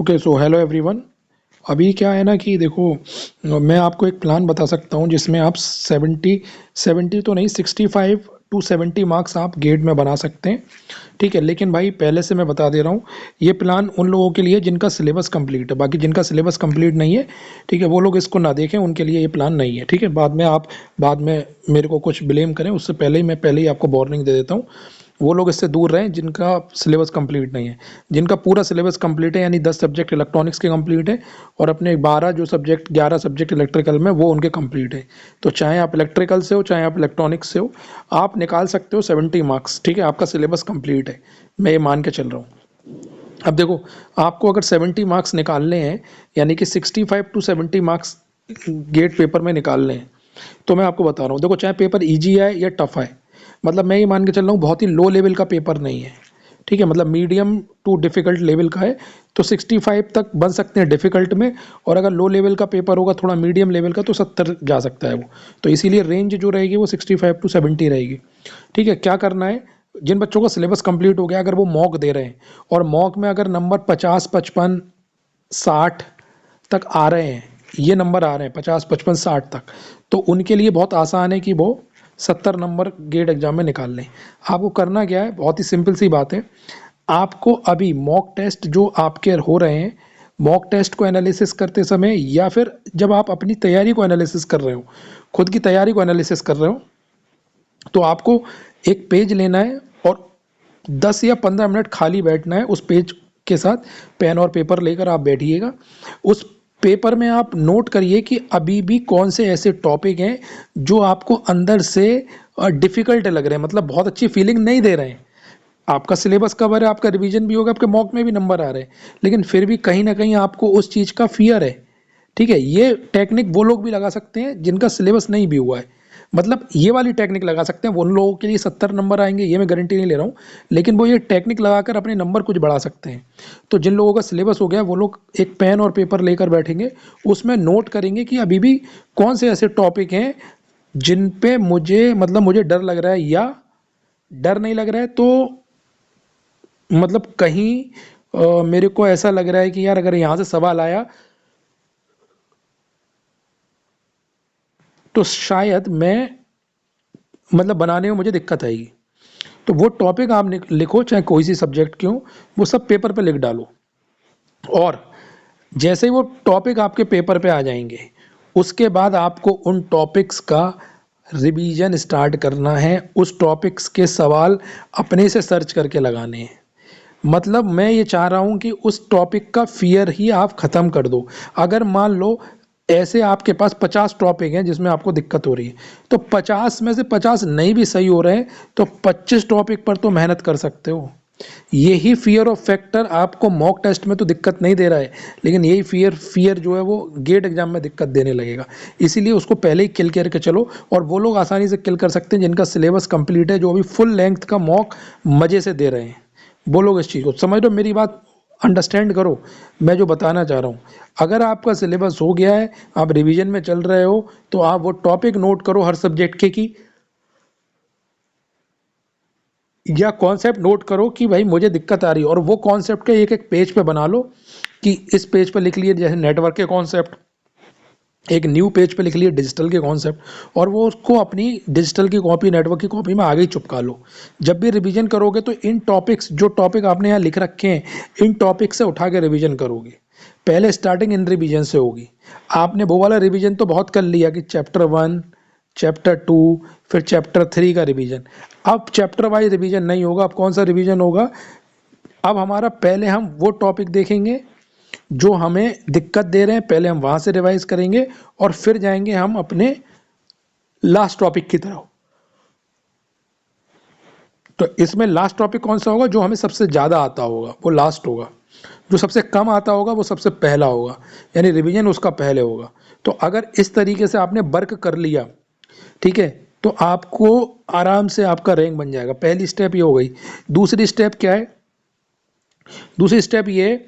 Okay, so hello everyone. अभी क्या है ना कि देखो, मैं आपको एक प्लान बता सकता हूँ जिसमें आप 70 तो नहीं, 65 to 70 मार्क्स आप गेट में बना सकते हैं। ठीक है, लेकिन भाई पहले से मैं बता दे रहा हूँ, ये प्लान उन लोगों के लिए जिनका सिलेबस कंप्लीट है। बाकी जिनका सिलेबस कंप्लीट नहीं है, ठीक है, वो लोग इसको ना देखें, उनके लिए ये प्लान नहीं है। ठीक है, बाद में मेरे को कुछ ब्लेम करें उससे पहले ही मैं पहले ही आपको वार्निंग दे देता हूँ। वो लोग इससे दूर रहें जिनका सिलेबस कंप्लीट नहीं है। जिनका पूरा सिलेबस कंप्लीट है, यानी 10 सब्जेक्ट इलेक्ट्रॉनिक्स के कंप्लीट है और अपने 12 जो सब्जेक्ट 11 सब्जेक्ट इलेक्ट्रिकल में, वो उनके कंप्लीट है। तो चाहे आप इलेक्ट्रिकल से हो चाहे आप इलेक्ट्रॉनिक्स से हो, आप निकाल सकते हो 70 मार्क्स। ठीक है, आपका सिलेबस कंप्लीट है, मैं ये मान के चल रहा हूँ। अब देखो, आपको अगर 70 मार्क्स निकालने हैं, यानी कि 65 to 70 मार्क्स गेट पेपर में निकालने हैं, तो मैं आपको बता रहा हूँ। देखो, चाहे पेपर इजी आए या टफ आए, मतलब मैं ये मान के चल रहा हूँ बहुत ही लो लेवल का पेपर नहीं है। ठीक है, मतलब मीडियम टू डिफ़िकल्ट लेवल का है, तो 65 तक बन सकते हैं डिफ़िकल्ट में। और अगर लो लेवल का पेपर होगा, थोड़ा मीडियम लेवल का, तो 70 जा सकता है वो। तो इसीलिए रेंज जो रहेगी वो 65 to 70 रहेगी। ठीक है, क्या करना है, जिन बच्चों का सिलेबस कंप्लीट हो गया, अगर वो मॉक दे रहे हैं और मॉक में अगर नंबर 50 55 60 तक आ रहे हैं, ये नंबर आ रहे हैं 50 55 60 तक, तो उनके लिए बहुत आसान है कि वो 70 नंबर गेट एग्जाम में निकाल लें। आपको करना क्या है, बहुत ही सिंपल सी बात है। आपको अभी मॉक टेस्ट जो आपके हो रहे हैं, मॉक टेस्ट को एनालिसिस करते समय, या फिर जब आप अपनी तैयारी को एनालिसिस कर रहे हो, खुद की तैयारी को एनालिसिस कर रहे हो, तो आपको एक पेज लेना है और 10 या 15 मिनट खाली बैठना है उस पेज के साथ। पेन और पेपर लेकर आप बैठिएगा। उस पेपर में आप नोट करिए कि अभी भी कौन से ऐसे टॉपिक हैं जो आपको अंदर से डिफ़िकल्ट लग रहे हैं, मतलब बहुत अच्छी फीलिंग नहीं दे रहे हैं। आपका सिलेबस कवर है, आपका रिवीजन भी होगा, आपके मॉक में भी नंबर आ रहे हैं, लेकिन फिर भी कहीं ना कहीं आपको उस चीज़ का फियर है। ठीक है, ये टेक्निक वो लोग भी लगा सकते हैं जिनका सिलेबस नहीं भी हुआ है। मतलब ये वाली टेक्निक लगा सकते हैं, वो उन लोगों के लिए 70 नंबर आएंगे, ये मैं गारंटी नहीं ले रहा हूँ, लेकिन वो ये टेक्निक लगाकर अपने नंबर कुछ बढ़ा सकते हैं। तो जिन लोगों का सिलेबस हो गया, वो लोग एक पेन और पेपर लेकर बैठेंगे, उसमें नोट करेंगे कि अभी भी कौन से ऐसे टॉपिक हैं जिन पे मुझे डर लग रहा है, या डर नहीं लग रहा है तो मतलब कहीं मेरे को ऐसा लग रहा है कि यार अगर यहाँ से सवाल आया तो शायद मैं बनाने में मुझे दिक्कत आएगी। तो वो टॉपिक आप लिखो, चाहे कोई सी सब्जेक्ट क्यों, वो सब पेपर पे लिख डालो। और जैसे ही वो टॉपिक आपके पेपर पे आ जाएंगे, उसके बाद आपको उन टॉपिक्स का रिवीजन स्टार्ट करना है। उस टॉपिक्स के सवाल अपने से सर्च करके लगाने हैं। मतलब मैं ये चाह रहा हूँ कि उस टॉपिक का फियर ही आप ख़त्म कर दो। अगर मान लो ऐसे आपके पास 50 टॉपिक हैं जिसमें आपको दिक्कत हो रही है, तो 50 में से 50 नहीं भी सही हो रहे हैं, तो 25 टॉपिक पर तो मेहनत कर सकते हो। यही फियर ऑफ फैक्टर आपको मॉक टेस्ट में तो दिक्कत नहीं दे रहा है, लेकिन यही फियर जो है वो गेट एग्जाम में दिक्कत देने लगेगा। इसीलिए उसको पहले ही किल करके चलो। और वो लोग आसानी से किल कर सकते हैं जिनका सिलेबस कंप्लीट है, जो अभी फुल लेंथ का मॉक मज़े से दे रहे हैं। वो लोग इस चीज़ को समझ लो, मेरी बात अंडरस्टैंड करो, मैं जो बताना चाह रहा हूँ। अगर आपका सिलेबस हो गया है, आप रिवीजन में चल रहे हो, तो आप वो टॉपिक नोट करो हर सब्जेक्ट के की, या कॉन्सेप्ट नोट करो कि भाई मुझे दिक्कत आ रही है, और वो कॉन्सेप्ट के एक एक पेज पे बना लो कि इस पेज पे लिख लिए जैसे नेटवर्क के कॉन्सेप्ट, एक न्यू पेज पे लिख लिए डिजिटल के कॉन्सेप्ट, और वो उसको अपनी डिजिटल की कॉपी नेटवर्क की कॉपी में आगे ही चिपका लो। जब भी रिवीजन करोगे तो इन टॉपिक्स, जो टॉपिक आपने यहाँ लिख रखे हैं, इन टॉपिक से उठा के रिवीजन करोगे। पहले स्टार्टिंग इन रिवीजन से होगी। आपने वो वाला रिवीजन तो बहुत कर लिया कि चैप्टर 1, चैप्टर 2, फिर चैप्टर 3 का रिवीजन। अब चैप्टर वाइज रिवीजन नहीं होगा। अब कौन सा रिवीजन होगा, अब हमारा पहले हम वो टॉपिक देखेंगे जो हमें दिक्कत दे रहे हैं, पहले हम वहां से रिवाइज करेंगे, और फिर जाएंगे हम अपने लास्ट टॉपिक की तरफ। तो इसमें लास्ट टॉपिक कौन सा होगा, जो हमें सबसे ज़्यादा आता होगा वो लास्ट होगा, जो सबसे कम आता होगा वो सबसे पहला होगा, यानी रिवीजन उसका पहले होगा। तो अगर इस तरीके से आपने वर्क कर लिया, ठीक है, तो आपको आराम से आपका रैंक बन जाएगा। पहली स्टेप ये हो गई। दूसरी स्टेप क्या है, दूसरी स्टेप ये,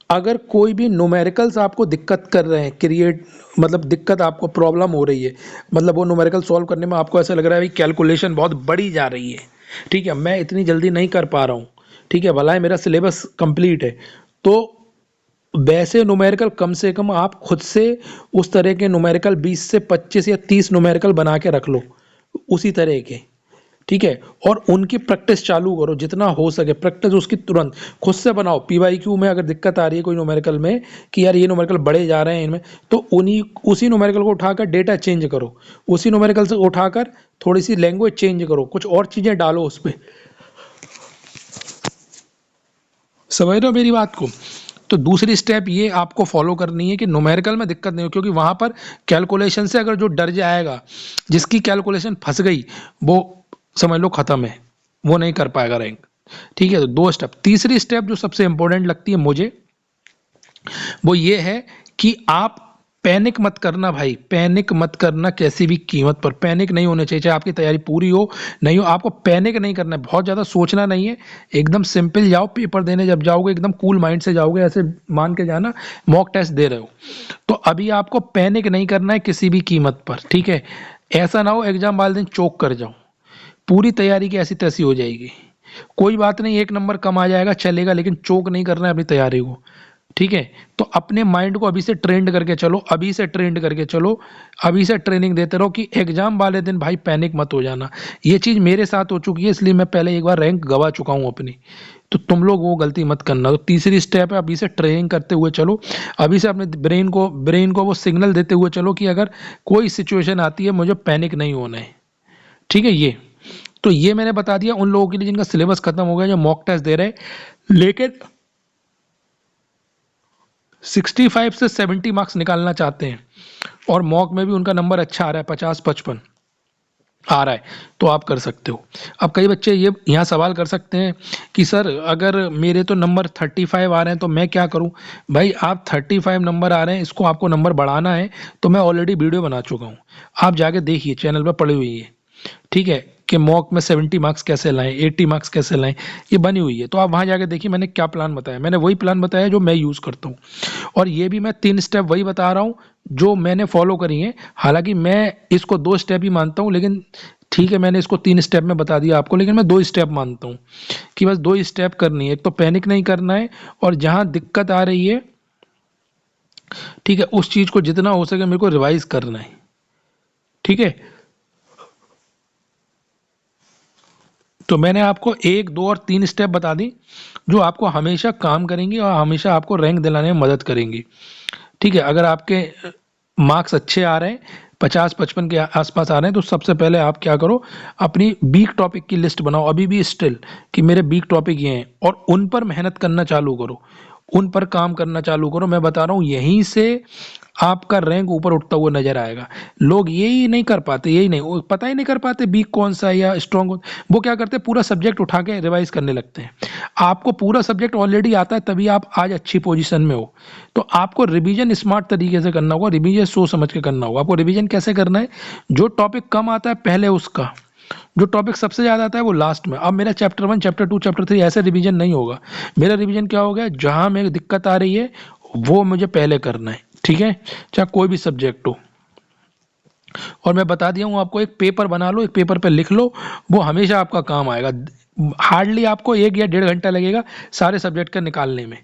अगर कोई भी न्यूमेरिकल्स आपको दिक्कत कर रहे हैं, दिक्कत आपको प्रॉब्लम हो रही है, मतलब वो न्यूमेरिकल सॉल्व करने में आपको ऐसा लग रहा है कि कैलकुलेशन बहुत बड़ी जा रही है, ठीक है, मैं इतनी जल्दी नहीं कर पा रहा हूँ, ठीक है, भला है मेरा सिलेबस कंप्लीट है, तो वैसे न्यूमेरिकल कम से कम आप खुद से उस तरह के न्यूमेरिकल 20 से 25 या 30 न्यूमेरिकल बना के रख लो उसी तरह के, ठीक है। और उनकी प्रैक्टिस चालू करो जितना हो सके, प्रैक्टिस उसकी तुरंत खुद से बनाओ। पीवाईक्यू में अगर दिक्कत आ रही है कोई न्यूमेरिकल में कि यार ये न्यूमेरिकल बड़े जा रहे हैं इनमें, तो उन्हीं उसी न्यूमेरिकल को उठाकर डेटा चेंज करो, उसी न्यूमेरिकल से उठाकर थोड़ी सी लैंग्वेज चेंज करो, कुछ और चीज़ें डालो उस पर। समझ रहे हो मेरी बात को? तो दूसरी स्टेप ये आपको फॉलो करनी है कि न्यूमेरिकल में दिक्कत नहीं हो, क्योंकि वहाँ पर कैलकुलेशन से अगर जो डर जाएगा, जिसकी कैलकुलेशन फंस गई, वो समझ लो खत्म है, वो नहीं कर पाएगा रैंक। ठीक है, तो 2 स्टेप। तीसरी स्टेप जो सबसे इंपॉर्टेंट लगती है मुझे, वो ये है कि आप पैनिक मत करना भाई, पैनिक मत करना किसी भी कीमत पर। पैनिक नहीं होना चाहिए, चाहे आपकी तैयारी पूरी हो नहीं हो, आपको पैनिक नहीं करना है, बहुत ज़्यादा सोचना नहीं है। एकदम सिंपल जाओ, पेपर देने जब जाओगे एकदम कूल माइंड से जाओगे, ऐसे मान के जाना मॉक टेस्ट दे रहे हो। तो अभी आपको पैनिक नहीं करना है किसी भी कीमत पर, ठीक है। ऐसा ना हो एग्जाम वाले दिन चोक कर जाओ, पूरी तैयारी की ऐसी तैसी हो जाएगी। कोई बात नहीं, 1 नंबर कम आ जाएगा चलेगा, लेकिन चोक नहीं करना है अपनी तैयारी को, ठीक है। तो अपने माइंड को अभी से ट्रेंड करके चलो, अभी से ट्रेंड करके चलो, अभी से ट्रेनिंग देते रहो कि एग्जाम वाले दिन भाई पैनिक मत हो जाना। ये चीज़ मेरे साथ हो चुकी है, इसलिए मैं पहले एक बार रैंक गवा चुका हूँ अपनी। तो तुम लोग वो गलती मत करना। तो तीसरी स्टेप है, अभी से ट्रेनिंग करते हुए चलो, अभी से अपने ब्रेन को वो सिग्नल देते हुए चलो कि अगर कोई सिचुएशन आती है मुझे पैनिक नहीं होना है, ठीक है। ये मैंने बता दिया उन लोगों के लिए जिनका सिलेबस खत्म हो गया, जो मॉक टेस्ट दे रहे हैं लेकिन 65 से 70 मार्क्स निकालना चाहते हैं और मॉक में भी उनका नंबर अच्छा आ रहा है, 50-55 आ रहा है, तो आप कर सकते हो। अब कई बच्चे ये यहाँ सवाल कर सकते हैं कि सर अगर मेरे तो नंबर 35 आ रहे हैं तो मैं क्या करूँ? भाई आप 35 नंबर आ रहे हैं, इसको आपको नंबर बढ़ाना है तो मैं ऑलरेडी वीडियो बना चुका हूँ, आप जाके देखिए, चैनल पर पड़ी हुई है, ठीक है, कि मॉक में 70 मार्क्स कैसे लाएं, 80 मार्क्स कैसे लाएं, ये बनी हुई है। तो आप वहाँ जाके देखिए मैंने क्या प्लान बताया, मैंने वही प्लान बताया जो मैं यूज़ करता हूँ। और ये भी मैं 3 स्टेप वही बता रहा हूँ जो मैंने फॉलो करी है। हालांकि मैं इसको 2 स्टेप ही मानता हूँ, लेकिन ठीक है मैंने इसको 3 स्टेप में बता दिया आपको, लेकिन मैं 2 स्टेप मानता हूँ कि बस 2 स्टेप करनी है। एक तो पैनिक नहीं करना है, और जहाँ दिक्कत आ रही है, ठीक है, उस चीज़ को जितना हो सके मेरे को रिवाइज करना है, ठीक है। तो मैंने आपको 1, 2 और 3 स्टेप बता दी जो आपको हमेशा काम करेंगी और हमेशा आपको रैंक दिलाने में मदद करेंगी, ठीक है। अगर आपके मार्क्स अच्छे आ रहे हैं, 50-55 के आसपास आ रहे हैं, तो सबसे पहले आप क्या करो, अपनी वीक टॉपिक की लिस्ट बनाओ अभी भी स्टिल, कि मेरे वीक टॉपिक ये हैं, और उन पर मेहनत करना चालू करो, उन पर काम करना चालू करो। मैं बता रहा हूँ यहीं से आपका रैंक ऊपर उठता हुआ नजर आएगा। लोग यही नहीं कर पाते, यही नहीं, वो पता ही नहीं कर पाते वीक कौन सा है या स्ट्रॉन्ग, वो क्या करते हैं पूरा सब्जेक्ट उठा के रिवाइज करने लगते हैं। आपको पूरा सब्जेक्ट ऑलरेडी आता है, तभी आप आज अच्छी पोजीशन में हो। तो आपको रिवीजन स्मार्ट तरीके से करना होगा, रिवीजन सोच समझ के करना होगा। आपको रिवीजन कैसे करना है, जो टॉपिक कम आता है पहले उसका, जो टॉपिक सबसे ज़्यादा आता है वो लास्ट में। अब मेरा चैप्टर 1, चैप्टर 2, चैप्टर 3 ऐसे रिवीजन नहीं होगा। मेरा रिवीजन क्या हो गया, जहाँ मेरी दिक्कत आ रही है वो मुझे पहले करना है, ठीक है, चाहे कोई भी सब्जेक्ट हो। और मैं बता दिया हूँ आपको, एक पेपर बना लो, एक पेपर पे लिख लो, वो हमेशा आपका काम आएगा। हार्डली आपको 1 या 1.5 घंटा लगेगा सारे सब्जेक्ट का निकालने में,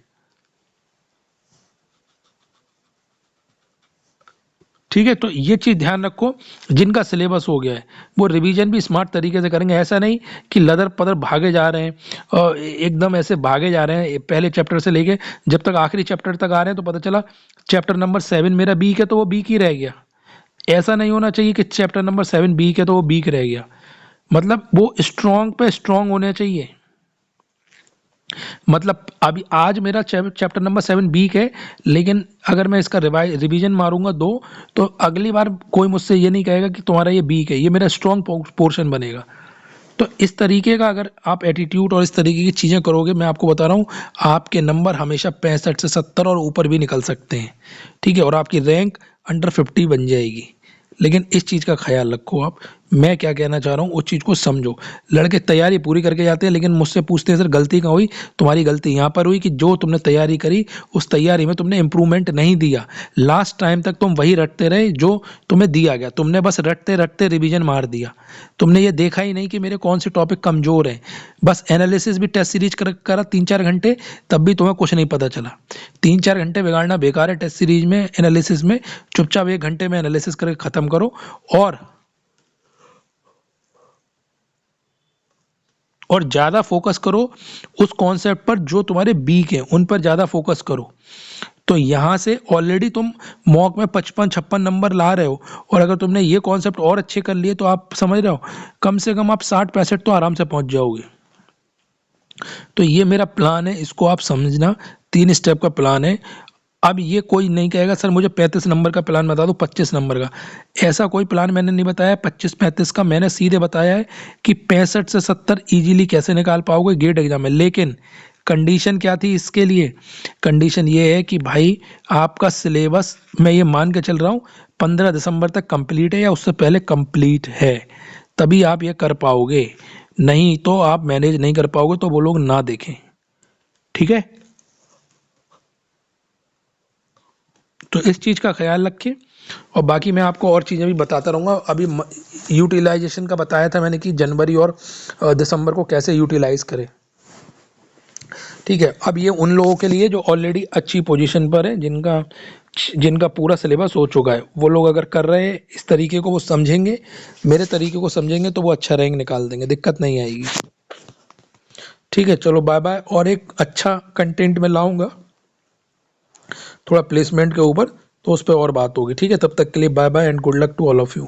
ठीक है। तो ये चीज़ ध्यान रखो, जिनका सिलेबस हो गया है वो रिवीजन भी स्मार्ट तरीके से करेंगे। ऐसा नहीं कि लदर पदर भागे जा रहे हैं और एकदम ऐसे भागे जा रहे हैं पहले चैप्टर से लेके जब तक आखिरी चैप्टर तक आ रहे हैं, तो पता चला चैप्टर नंबर 7 मेरा वीक है तो वो वीक ही रह गया। ऐसा नहीं होना चाहिए कि चैप्टर नंबर 7 वीक है तो वो वीक रह गया, मतलब वो स्ट्रॉन्ग पे स्ट्रॉन्ग होने चाहिए। मतलब अभी आज मेरा चैप्टर नंबर 7 वीक है, लेकिन अगर मैं इसका रिवीजन मारूंगा 2, तो अगली बार कोई मुझसे ये नहीं कहेगा कि तुम्हारा ये वीक है, ये मेरा स्ट्रॉन्ग पोर्शन बनेगा। तो इस तरीके का अगर आप एटीट्यूड और इस तरीके की चीज़ें करोगे, मैं आपको बता रहा हूँ आपके नंबर हमेशा 65 से 70 और ऊपर भी निकल सकते हैं, ठीक है, और आपकी रैंक अंडर 50 बन जाएगी। लेकिन इस चीज़ का ख्याल रखो आप, मैं क्या कहना चाह रहा हूँ उस चीज़ को समझो। लड़के तैयारी पूरी करके जाते हैं लेकिन मुझसे पूछते हैं सर गलती कहाँ हुई? तुम्हारी गलती यहाँ पर हुई कि जो तुमने तैयारी करी उस तैयारी में तुमने इम्प्रूवमेंट नहीं दिया। लास्ट टाइम तक तुम वही रटते रहे जो तुम्हें दिया गया, तुमने बस रटते रटते रिवीजन मार दिया। तुमने ये देखा ही नहीं कि मेरे कौन से टॉपिक कमज़ोर हैं। बस एनालिसिस भी टेस्ट सीरीज करा 3-4 घंटे, तब भी तुम्हें कुछ नहीं पता चला। 3-4 घंटे बिगाड़ना बेकार है टेस्ट सीरीज में, एनालिसिस में। चुपचाप 1 घंटे में एनालिसिस करके ख़त्म करो, और ज़्यादा फोकस करो उस कॉन्सेप्ट पर जो तुम्हारे वीक हैं, उन पर ज़्यादा फोकस करो। तो यहाँ से ऑलरेडी तुम मॉक में 55-56 नंबर ला रहे हो, और अगर तुमने ये कॉन्सेप्ट और अच्छे कर लिए तो आप समझ रहे हो कम से कम आप 60-65 तो आराम से पहुंच जाओगे। तो ये मेरा प्लान है, इसको आप समझना, 3 स्टेप का प्लान है। अब ये कोई नहीं कहेगा सर मुझे 35 नंबर का प्लान बता दो, 25 नंबर का, ऐसा कोई प्लान मैंने नहीं बताया 25-35 का। मैंने सीधे बताया है कि 65 से 70 इजीली कैसे निकाल पाओगे गेट एग्जाम में। लेकिन कंडीशन क्या थी इसके लिए? कंडीशन ये है कि भाई आपका सिलेबस, मैं ये मान के चल रहा हूँ 15 दिसंबर तक कंप्लीट है या उससे पहले कंप्लीट है, तभी आप ये कर पाओगे, नहीं तो आप मैनेज नहीं कर पाओगे, तो वो लोग ना देखें। ठीक है, तो इस चीज़ का ख्याल रखें। और बाकी मैं आपको और चीज़ें भी बताता रहूँगा। अभी यूटिलाइजेशन का बताया था मैंने कि जनवरी और दिसंबर को कैसे यूटिलाइज करें। ठीक है, अब ये उन लोगों के लिए जो ऑलरेडी अच्छी पोजीशन पर है, जिनका पूरा सिलेबस हो चुका है, वो लोग अगर कर रहे हैं इस तरीके को, वो समझेंगे, मेरे तरीके को समझेंगे, तो वो अच्छा रैंक निकाल देंगे, दिक्कत नहीं आएगी। ठीक है, चलो बाय बाय। और एक अच्छा कंटेंट में लाऊंगा थोड़ा प्लेसमेंट के ऊपर, तो उस पर और बात होगी। ठीक है, तब तक के लिए bye bye and good luck to all of you.